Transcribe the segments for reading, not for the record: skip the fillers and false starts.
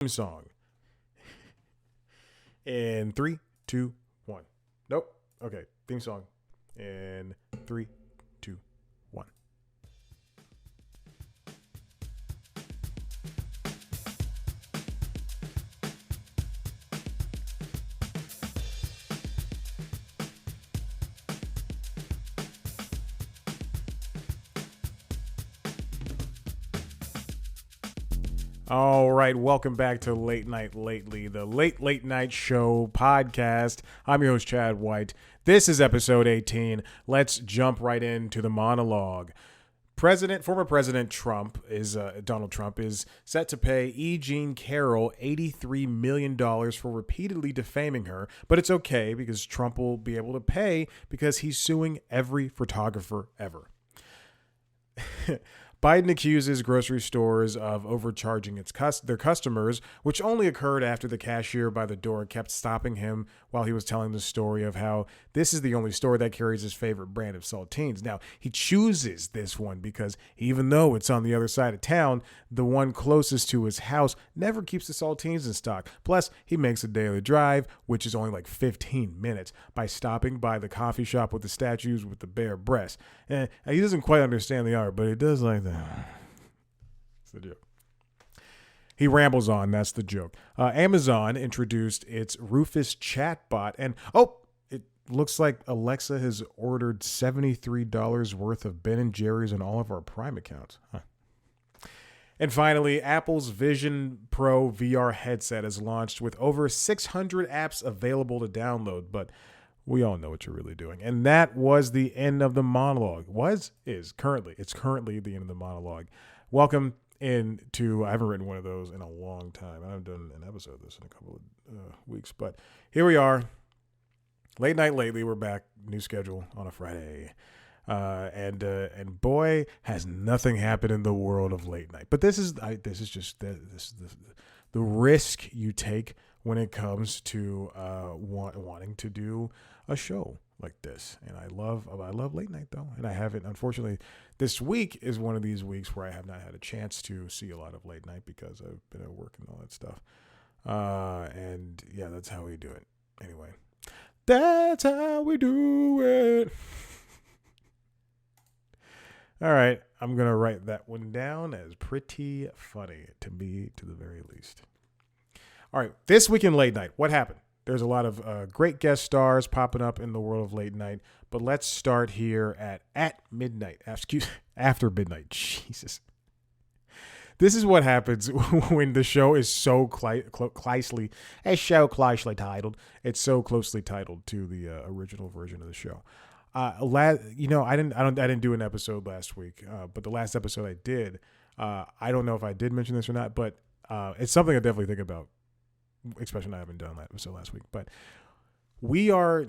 Song in three, two, one. Nope. Okay. Theme song in three, two, one. All right, welcome back to Late Night Lately, the late night show podcast. I'm your host, Chad White. This is episode 18. Let's jump right into the monologue. Former President Donald Trump is set to pay E. Jean Carroll $83 million for repeatedly defaming her, but it's okay because Trump will be able to pay because he's suing every photographer ever. Biden accuses grocery stores of overcharging their customers, which only occurred after the cashier by the door kept stopping him while he was telling the story of how this is the only store that carries his favorite brand of saltines. Now, he chooses this one because even though it's on the other side of town, the one closest to his house never keeps the saltines in stock. Plus, he makes a daily drive, which is only like 15 minutes, by stopping by the coffee shop with the statues with the bare breasts. And he doesn't quite understand the art, but he does like that. It's the joke. He rambles on. That's the joke. Amazon introduced its Rufus chatbot, and it looks like Alexa has ordered $73 worth of Ben & Jerry's on all of our Prime accounts. Huh. And finally, Apple's Vision Pro VR headset is launched with over 600 apps available to download, but we all know what you're really doing. And that was the end of the monologue. It's currently the end of the monologue. Welcome into, I haven't written one of those in a long time. I haven't done an episode of this in a couple of weeks, but here we are. Late Night Lately, we're back. New schedule on a Friday. And boy, has nothing happened in the world of late night. But this is the risk you take when it comes to wanting to do a show like this. And I love late night though, and I haven't. Unfortunately, this week is one of these weeks where I have not had a chance to see a lot of late night because I've been at work and all that stuff. And yeah, that's how we do it. Anyway, that's how we do it. All right, I'm going to write that one down as pretty funny to me, to the very least. All right, this week in late night, what happened? There's a lot of great guest stars popping up in the world of late night, but let's start here at midnight. After midnight. Jesus. This is what happens when the show is so closely titled. It's so closely titled to the original version of the show. I didn't do an episode last week, but the last episode I did, I don't know if I did mention this or not, but it's something I definitely think about, especially when I haven't done that episode last week. But we are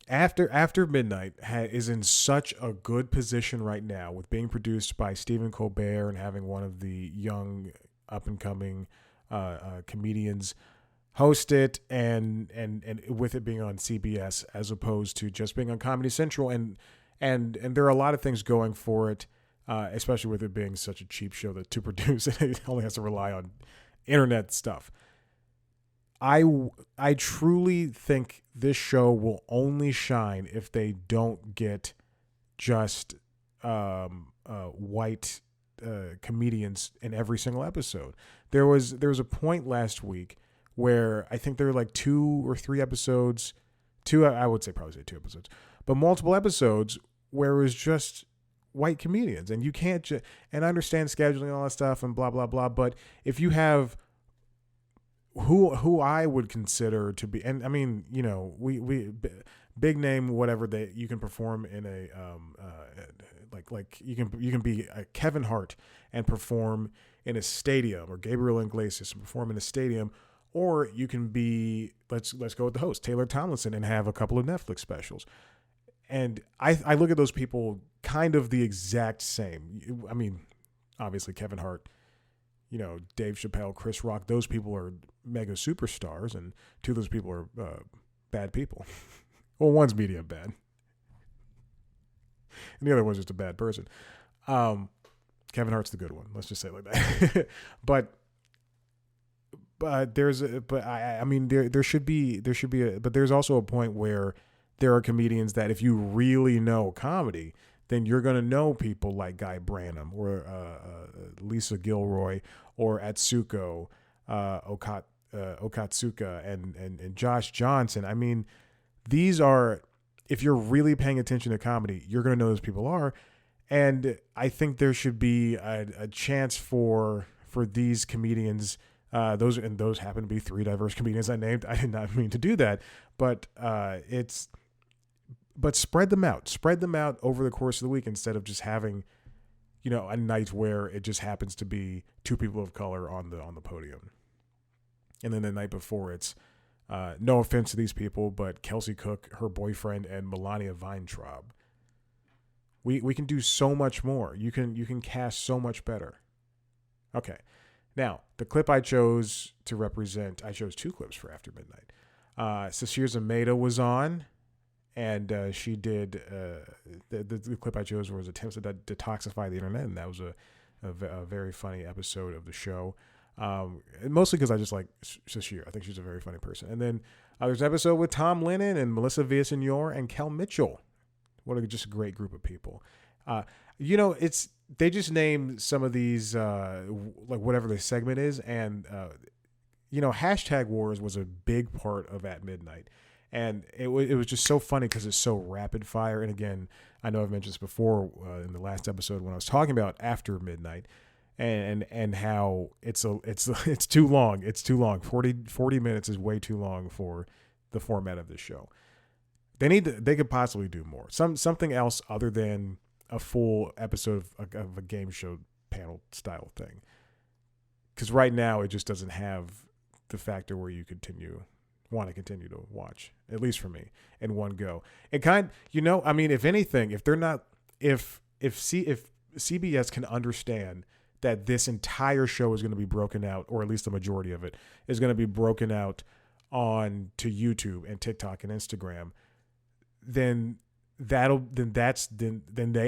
after midnight is in such a good position right now with being produced by Stephen Colbert and having one of the young up and coming comedians host it, and with it being on CBS as opposed to just being on Comedy Central, and there are a lot of things going for it, especially with it being such a cheap show to produce. It only has to rely on internet stuff. I truly think this show will only shine if they don't get just white comedians in every single episode. There was a point last week where I think there were like 2 or 3 episodes, I would say probably say 2 episodes, but multiple episodes where it was just white comedians, and you can't and I understand scheduling and all that stuff and blah, blah, blah. But if you have who I would consider to be, and I mean, we big name, whatever that you can perform in a, like you can be a Kevin Hart and perform in a stadium, or Gabriel Iglesias and perform in a stadium. Or you can be, let's go with the host, Taylor Tomlinson, and have a couple of Netflix specials. And I look at those people kind of the exact same. I mean, obviously Kevin Hart, Dave Chappelle, Chris Rock, those people are mega superstars, and 2 of those people are bad people. Well, one's media bad, and the other one's just a bad person. Kevin Hart's the good one. Let's just say it like that. But but I mean there should be but there's also a point where there are comedians that if you really know comedy, then you're gonna know people like Guy Branum or Lisa Gilroy or Atsuko Okatsuka and Josh Johnson. I mean, these are, if you're really paying attention to comedy, you're gonna know those people are. And I think there should be a chance for these comedians. Those happen to be three diverse comedians I named. I did not mean to do that, but but spread them out. Spread them out over the course of the week instead of just having, a night where it just happens to be two people of color on the podium, and then the night before it's no offense to these people, but Kelsey Cook, her boyfriend, and Melania Weintraub. We can do so much more. You can cast so much better. Okay. Now, the clip I chose to represent, I chose two clips for After Midnight. Sasheer Zamata was on, and she did, the clip I chose was attempts to detoxify the internet, and that was a very funny episode of the show. Mostly because I just like Sasheer. I think she's a very funny person. And then there's an episode with Tom Lennon and Melissa Villaseñor and Kel Mitchell. What just a great group of people. They just named some of these, like whatever the segment is. And, hashtag wars was a big part of At Midnight. And it was just so funny because it's so rapid fire. And again, I know I've mentioned this before in the last episode when I was talking about After Midnight and how it's too long. It's too long. 40 minutes is way too long for the format of this show. They could possibly do more. Something else other than a full episode of a game show panel style thing. Because right now it just doesn't have the factor where you want to continue to watch, at least for me, in one go. It if anything, if CBS can understand that this entire show is going to be broken out, or at least the majority of it is going to be broken out on to YouTube and TikTok and Instagram, then they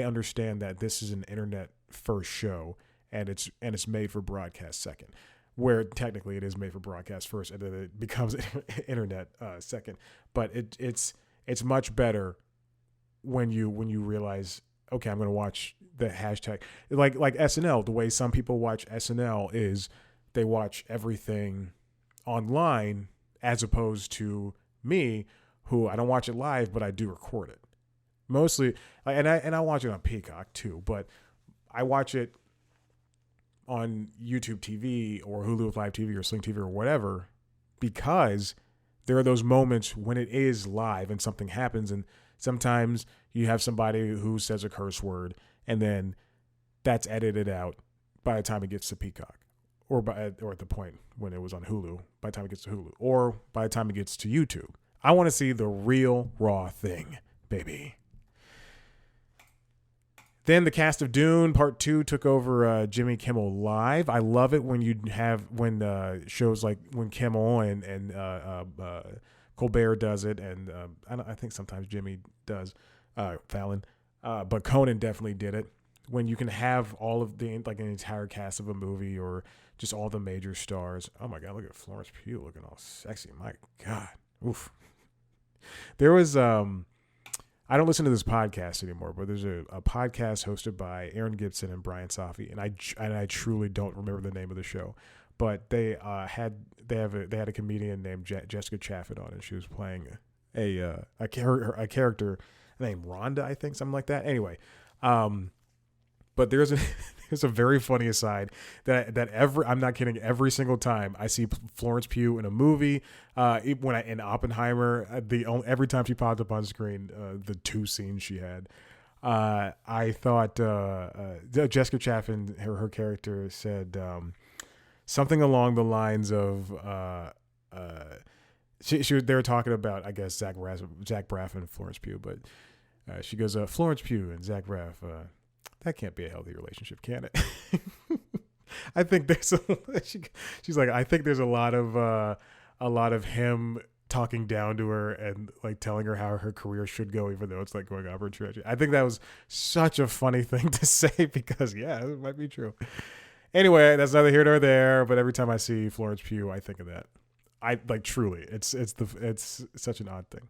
understand that this is an internet first show and it's made for broadcast second, where technically it is made for broadcast first and then it becomes internet second. But it's much better when you realize, okay, I'm going to watch the hashtag, like SNL. The way some people watch SNL is they watch everything online, as opposed to me, who I don't watch it live, but I do record it. Mostly, and I watch it on Peacock too, but I watch it on YouTube TV or Hulu Live TV or Sling TV or whatever, because there are those moments when it is live and something happens, and sometimes you have somebody who says a curse word and then that's edited out by the time it gets to Peacock, or at the point when it was on Hulu, by the time it gets to Hulu, or by the time it gets to YouTube. I want to see the real raw thing, baby. Then the cast of Dune Part Two took over Jimmy Kimmel Live. I love it when shows like when Kimmel and Colbert does it, and I think sometimes Jimmy does, Fallon, but Conan definitely did it. When you can have all of an entire cast of a movie, or just all the major stars. Oh my God, look at Florence Pugh looking all sexy. My God, oof. There was I don't listen to this podcast anymore, but there's a podcast hosted by Aaron Gibson and Brian Safi, and I truly don't remember the name of the show, but they had a comedian named Jessica Chaffett on, and she was playing a character named Rhonda, I think, something like that. Anyway, but there's a very funny aside that I'm not kidding, every single time I see Florence Pugh in a movie, in Oppenheimer, every time she popped up on screen, the two scenes she had, I thought Jessica Chaffin, her character said something along the lines of they were talking about, I guess, Zach Braff and Florence Pugh, but she goes, Florence Pugh and Zach Braff, that can't be a healthy relationship, can it? I think she's like, I think there's a lot of him talking down to her and like telling her how her career should go, even though it's like going up her trajectory. I think that was such a funny thing to say, because yeah, it might be true. Anyway, that's neither here nor there. But every time I see Florence Pugh, I think of that. I like truly. It's such an odd thing.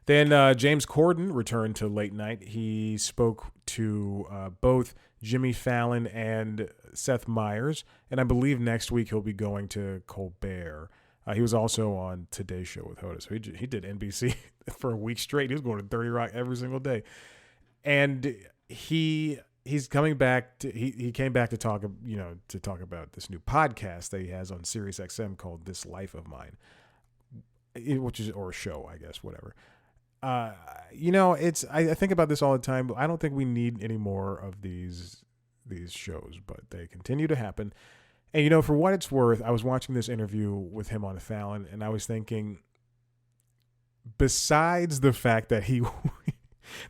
Then James Corden returned to late night. He spoke to both Jimmy Fallon and Seth Meyers, and I believe next week he'll be going to Colbert. He was also on Today's Show with Hoda, so he did NBC for a week straight. He was going to 30 Rock every single day, and he's coming back. He came back to talk about this new podcast that he has on SiriusXM called This Life of Mine, which is or a show, I guess, whatever. I think about this all the time. I don't think we need any more of these shows, but they continue to happen. And for what it's worth, I was watching this interview with him on Fallon, and I was thinking, besides the fact that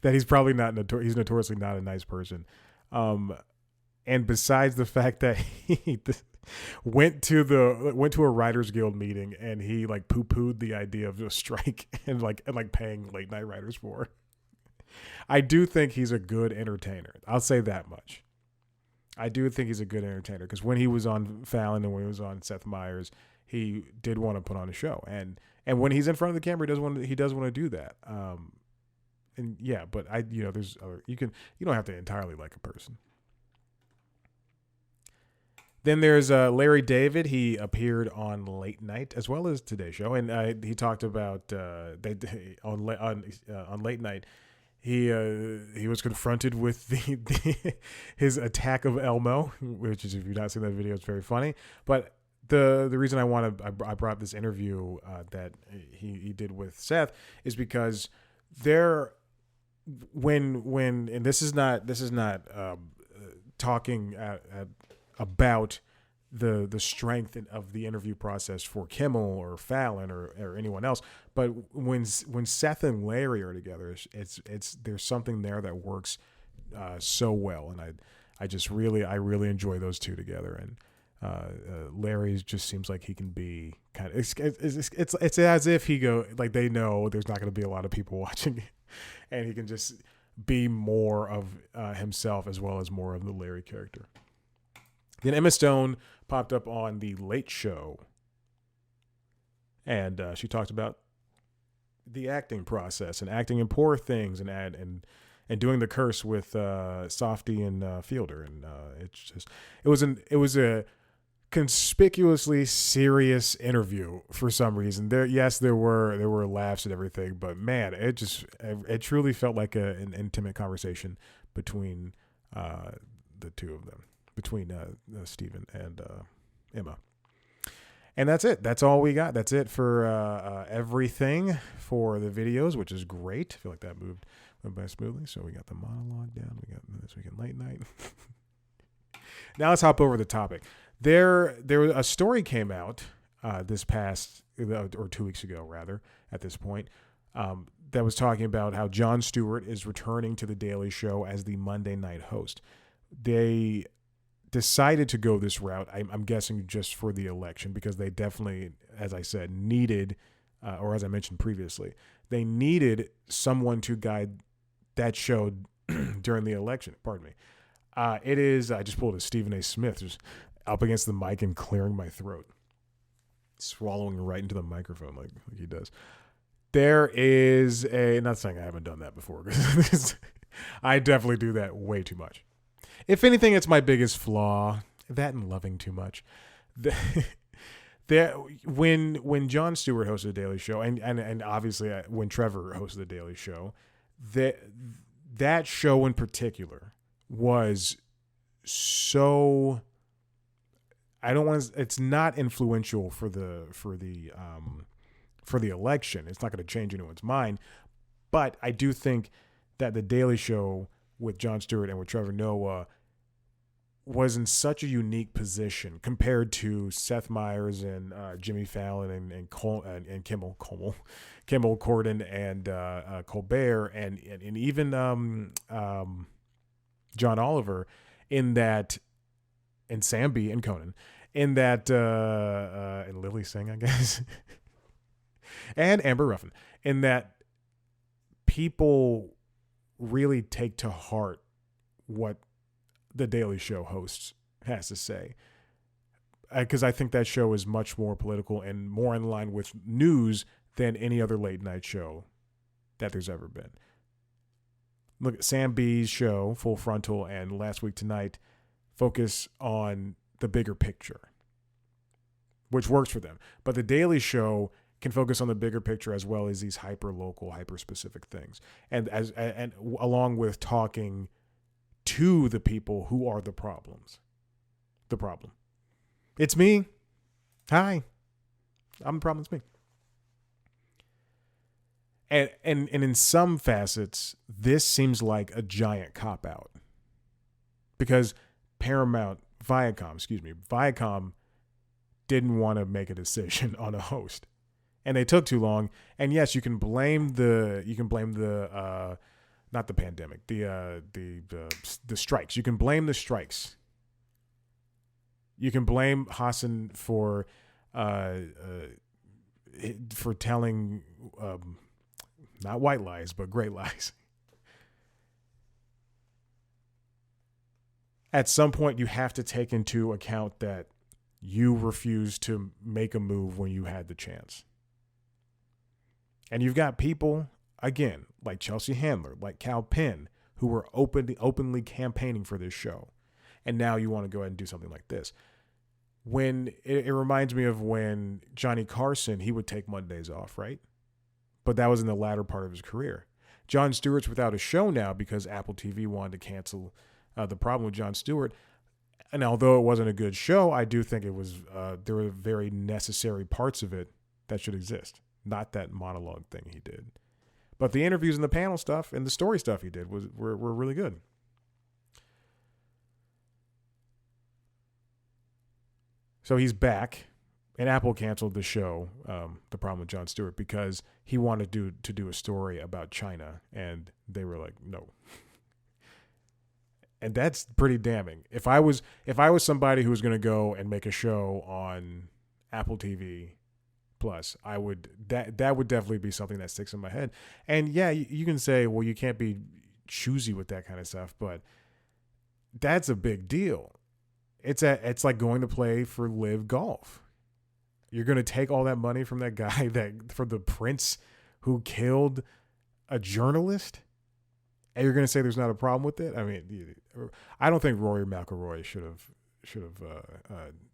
that he's probably he's notoriously not a nice person, and besides the fact that he went to a Writers Guild meeting and he like poo-pooed the idea of a strike and paying late night writers for. I do think he's a good entertainer. I'll say that much. I do think he's a good entertainer because when he was on Fallon and when he was on Seth Meyers, he did want to put on a show, and when he's in front of the camera, he does want to do that. And yeah, but there's other you don't have to entirely like a person. Then there's Larry David. He appeared on Late Night as well as Today's Show, and he talked about on Late Night. He was confronted with his attack of Elmo, which is, if you've not seen that video, it's very funny. But the reason I brought up this interview that he did with Seth is because when this is not talking about the strength of the interview process for Kimmel or Fallon or anyone else, but when Seth and Larry are together, it's there's something there that works so well, and I really enjoy those two together. And Larry just seems like he can be kind of it's as if they know there's not going to be a lot of people watching, and he can just be more of himself as well as more of the Larry character. Then Emma Stone popped up on The Late Show, and she talked about the acting process and acting in Poor Things and doing The Curse with Softy and Fielder, and it was a conspicuously serious interview for some reason. There were laughs and everything, but man, it truly felt like an intimate conversation between the two of them. Between Stephen and Emma. And that's it. That's all we got. That's it for everything for the videos, which is great. I feel like that went by smoothly. So we got the monologue down. We got This Week in Late Night. Now let's hop over the topic. There was a story came out this past, or 2 weeks ago, rather, at this point, that was talking about how Jon Stewart is returning to The Daily Show as the Monday night host. They decided to go this route, I'm guessing just for the election, because they definitely, as I said, needed, or as I mentioned previously, they needed someone to guide that show during the election. Pardon me. It is, I just pulled a Stephen A. Smith just up against the mic and clearing my throat, swallowing right into the microphone like he does. There is not saying I haven't done that before, because I definitely do that way too much. If anything, it's my biggest flaw, that and loving too much. When Jon Stewart hosted The Daily Show, and obviously when Trevor hosted The Daily Show, that show in particular was so, it's not influential for the election. It's not going to change anyone's mind, but I do think that The Daily Show with Jon Stewart and with Trevor Noah was in such a unique position compared to Seth Meyers and Jimmy Fallon and Kimmel, Corden and Colbert and even John Oliver, in that, and Samby and Conan, in that and Lily Singh, I guess, and Amber Ruffin, in that people really take to heart what the Daily Show host has to say. Because I think that show is much more political and more in line with news than any other late night show that there's ever been. Look at Sam B's show, Full Frontal, and Last Week Tonight focus on the bigger picture, which works for them. But the Daily Show can focus on the bigger picture as well as these hyper local, hyper specific things, and along with talking to the people who are the problems. The problem. It's me. Hi. I'm the problem. It's me. And in some facets, this seems like a giant cop-out. Because Viacom didn't want to make a decision on a host. And they took too long. And yes, you can blame not the pandemic, the strikes. You can blame the strikes. You can blame Hassan for telling not white lies, but great lies. At some point, you have to take into account that you refused to make a move when you had the chance. And you've got people, again, like Chelsea Handler, like Cal Penn, who were openly campaigning for this show. And now you want to go ahead and do something like this. When it reminds me of when Johnny Carson, he would take Mondays off, right? But that was in the latter part of his career. Jon Stewart's without a show now because Apple TV wanted to cancel The Problem with Jon Stewart. And although it wasn't a good show, I do think it was there were very necessary parts of it that should exist. Not that monologue thing he did. But the interviews and the panel stuff and the story stuff he did were really good. So he's back, and Apple canceled the show, The Problem with Jon Stewart, because he wanted to do a story about China, and they were like, no. And that's pretty damning. If I was somebody who was going to go and make a show on Apple TV Plus, that would definitely be something that sticks in my head. And yeah, you can say, well, you can't be choosy with that kind of stuff, but that's a big deal. It's like going to play for Live Golf. You're going to take all that money from that guy from the prince who killed a journalist, and you're going to say there's not a problem with it? I mean, I don't think Rory McIlroy should have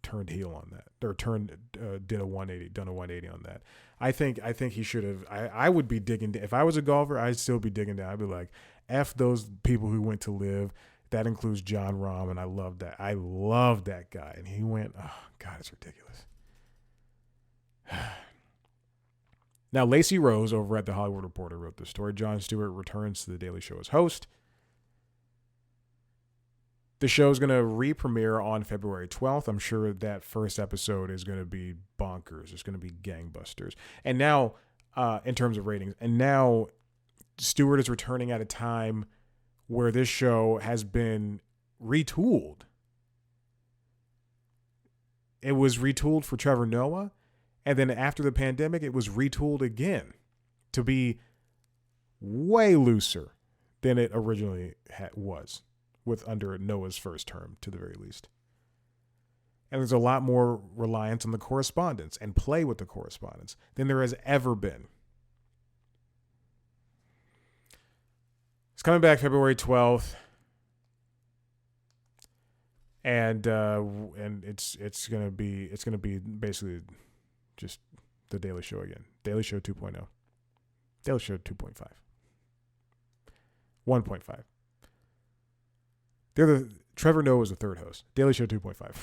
turned heel on that, or done a 180 on that. I think he should have. I would be digging. If I was a golfer, I'd still be digging down. I'd be like, F those people who went to Live. That includes John Rahm, and I love that. I love that guy. And he went, oh, God, it's ridiculous. Now, Lacey Rose over at The Hollywood Reporter wrote the story. Jon Stewart returns to The Daily Show as host. The show is going to re-premiere on February 12th. I'm sure that first episode is going to be bonkers. It's going to be gangbusters. And now, in terms of ratings, and now Stewart is returning at a time where this show has been retooled. It was retooled for Trevor Noah, and then after the pandemic, it was retooled again to be way looser than it originally was, with under Noah's first term, to the very least. And there's a lot more reliance on the correspondence and play with the correspondence than there has ever been. It's coming back February 12th, and it's gonna be basically just the Daily Show again. Daily Show 2.0, Daily Show 2.5, 1.5. Trevor Noah was the third host. Daily Show 2.5.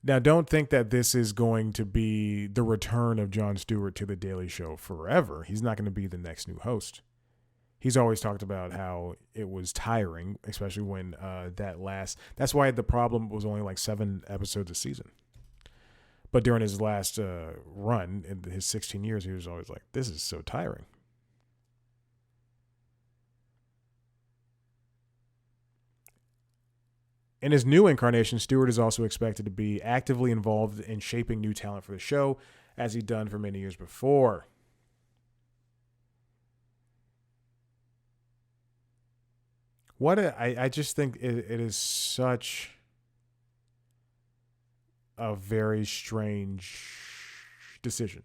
Now, don't think that this is going to be the return of Jon Stewart to The Daily Show forever. He's not going to be the next new host. He's always talked about how it was tiring, especially when that's why The Problem was only like 7 episodes a season. But during his last run, in his 16 years, he was always like, this is so tiring. In his new incarnation, Stewart is also expected to be actively involved in shaping new talent for the show, as he'd done for many years before. I just think it is such a very strange decision.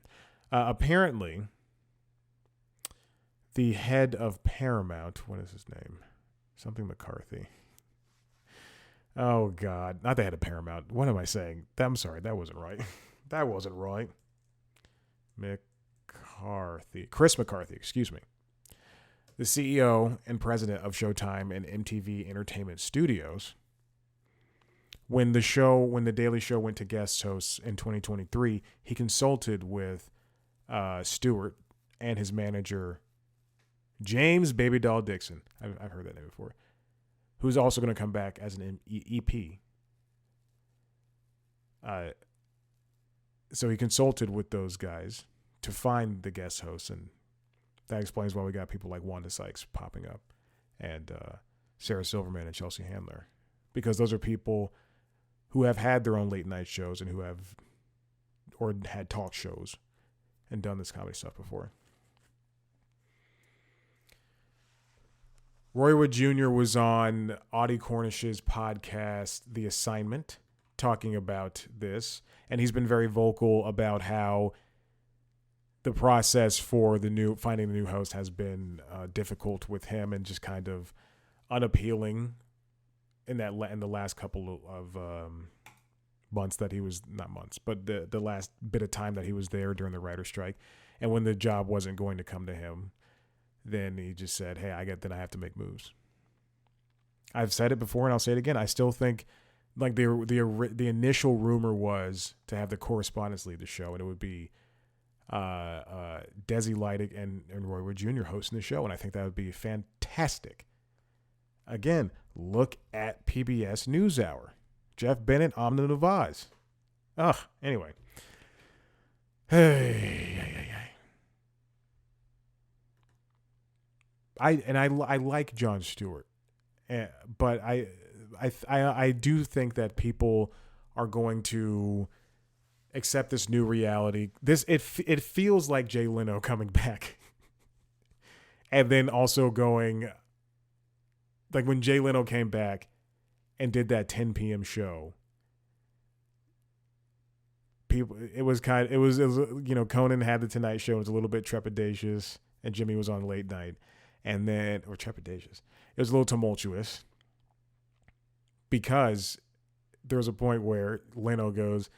Apparently, the head of Paramount, what is his name? Something McCarthy. Oh God, not the head of Paramount. What am I saying? I'm sorry, that wasn't right. That wasn't right. McCarthy, Chris McCarthy, excuse me. The CEO and president of Showtime and MTV Entertainment Studios. When the Daily Show went to guest hosts in 2023, he consulted with Stewart and his manager, James Baby Doll Dixon. I've heard that name before. Who's also going to come back as an EP. So he consulted with those guys to find the guest hosts, and that explains why we got people like Wanda Sykes popping up and Sarah Silverman and Chelsea Handler, because those are people who have had their own late night shows and who have or had talk shows and done this comedy stuff before. Roy Wood Jr. was on Audie Cornish's podcast, The Assignment, talking about this, and he's been very vocal about how the process for finding the new host has been difficult with him and just kind of unappealing in the last couple of months that he was, not months, but the last bit of time that he was there during the writer's strike, and when the job wasn't going to come to him, then he just said, "Hey, I have to make moves." I've said it before and I'll say it again. I still think like the initial rumor was to have the correspondents lead the show, and it would be Desi Lydic and Roy Wood Jr. hosting the show, and I think that would be fantastic. Again, look at PBS NewsHour. Jeff Bennett, Amna Nawaz. Ugh, anyway. Hey. I like Jon Stewart, but I do think that people are going to accept this new reality. It feels like Jay Leno coming back, and then also going like when Jay Leno came back and did that 10 p.m. show. It was Conan had the Tonight Show. It was a little bit trepidatious, and Jimmy was on late night. And then, or trepidatious. It was a little tumultuous because there was a point where Leno goes,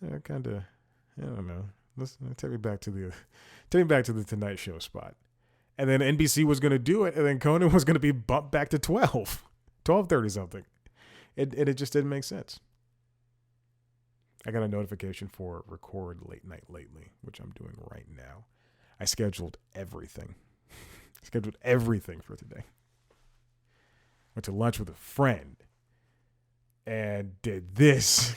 I don't know. Let's take me back to the Tonight Show spot. And then NBC was going to do it, and then Conan was going to be bumped back to 12:30 something. It just didn't make sense. I got a notification for record late night lately, which I'm doing right now. I scheduled everything for today. Went to lunch with a friend and did this.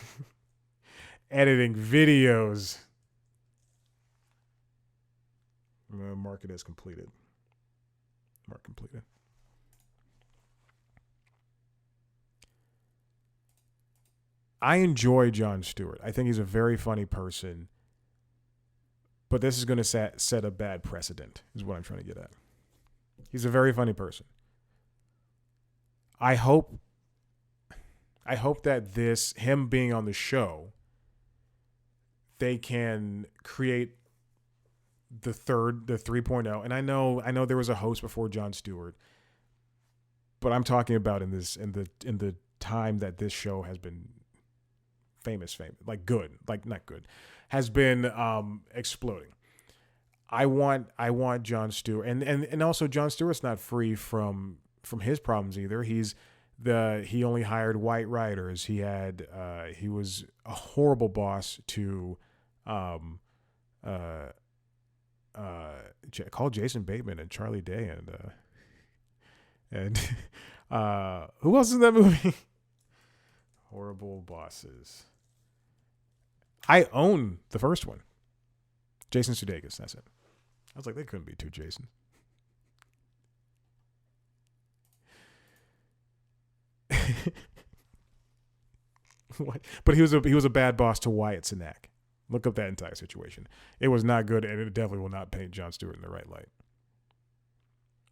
Editing videos. Mark it as completed. Mark completed. I enjoy Jon Stewart. I think he's a very funny person. But this is going to set a bad precedent, is what I'm trying to get at. He's a very funny person. I hope that him being on the show, they can create the 3.0. And I know there was a host before Jon Stewart, but I'm talking about in the time that this show has been famous, like good, like not good, has been exploding. I want Jon Stewart, and also Jon Stewart's not free from his problems either. He only hired white writers. He was a horrible boss to call Jason Bateman and Charlie Day and who else is in that movie? Horrible bosses. I own the first one. Jason Sudeikis, that's it. I was like, they couldn't be two Jasons. What? But he was a bad boss to Wyatt Cenac. Look up that entire situation. It was not good, and it definitely will not paint Jon Stewart in the right light.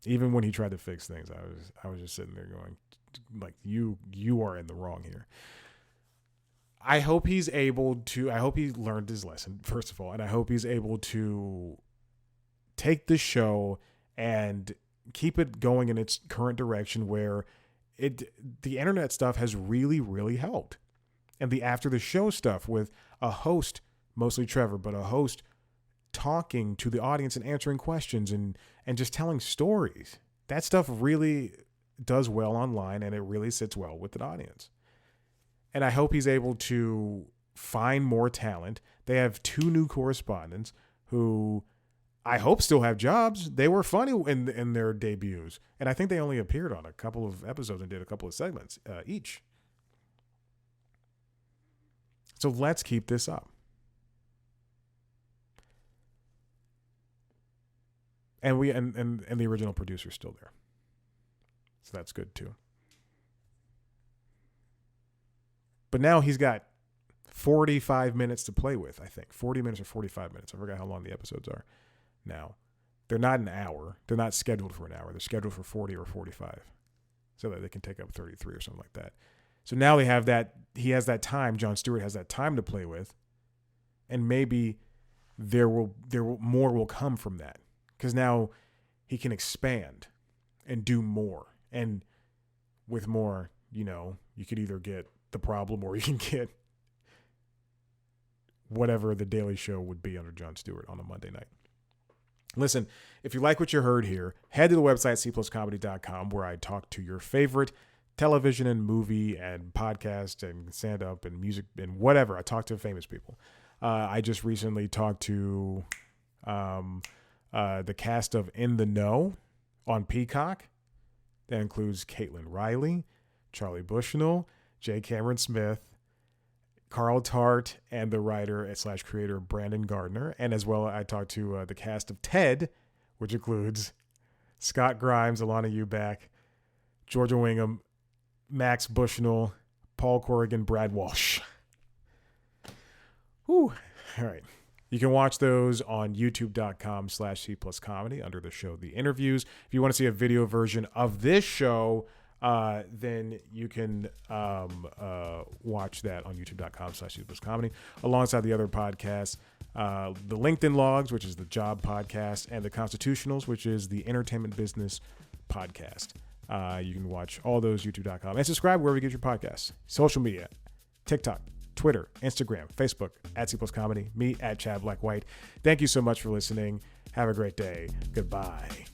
Even when he tried to fix things, I was just sitting there going, like, you are in the wrong here. I hope he's able to. I hope he learned his lesson, first of all, and I hope he's able to take the show and keep it going in its current direction, where the internet stuff has really, really helped, and the after the show stuff with a host, mostly Trevor, but a host talking to the audience and answering questions and just telling stories. That stuff really does well online, and it really sits well with the audience. And I hope he's able to find more talent. They have 2 new correspondents who I hope still have jobs. They were funny in their debuts. And I think they only appeared on a couple of episodes and did a couple of segments each. So let's keep this up. And and the original producer's still there. So that's good too. But now he's got 45 minutes to play with, I think. 40 minutes or 45 minutes. I forgot how long the episodes are now. They're not an hour. They're not scheduled for an hour. They're scheduled for 40 or 45. So that they can take up 33 or something like that. So now they have that. He has that time. Jon Stewart has that time to play with. And maybe more will come from that. Because now he can expand and do more. And with more, you could either get The Problem or you can get whatever the Daily Show would be under Jon Stewart on a Monday night. Listen, if you like what you heard here, head to the website cpluscomedy.com, where I talk to your favorite television and movie and podcast and stand-up and music and whatever. I talk to famous people. I just recently talked to the cast of In the Know on Peacock. That includes Caitlin Riley, Charlie Bushnell, J. Cameron Smith, Carl Tart, and the writer / creator Brandon Gardner. And as well, I talked to the cast of Ted, which includes Scott Grimes, Alana Eubank, Georgia Wingham, Max Bushnell, Paul Corrigan, Brad Walsh. Whew. All right. You can watch those on youtube.com/C+comedy under the show The Interviews. If you want to see a video version of this show, then you can watch that on youtube.com/C+comedy alongside the other podcasts, the LinkedIn Logs, which is the job podcast, and the Constitutionals, which is the entertainment business podcast. You can watch all those youtube.com and subscribe wherever you get your podcasts. Social media, TikTok, Twitter, Instagram, Facebook, @C+comedy, me @Chad Black White. Thank you so much for listening. Have a great day. Goodbye.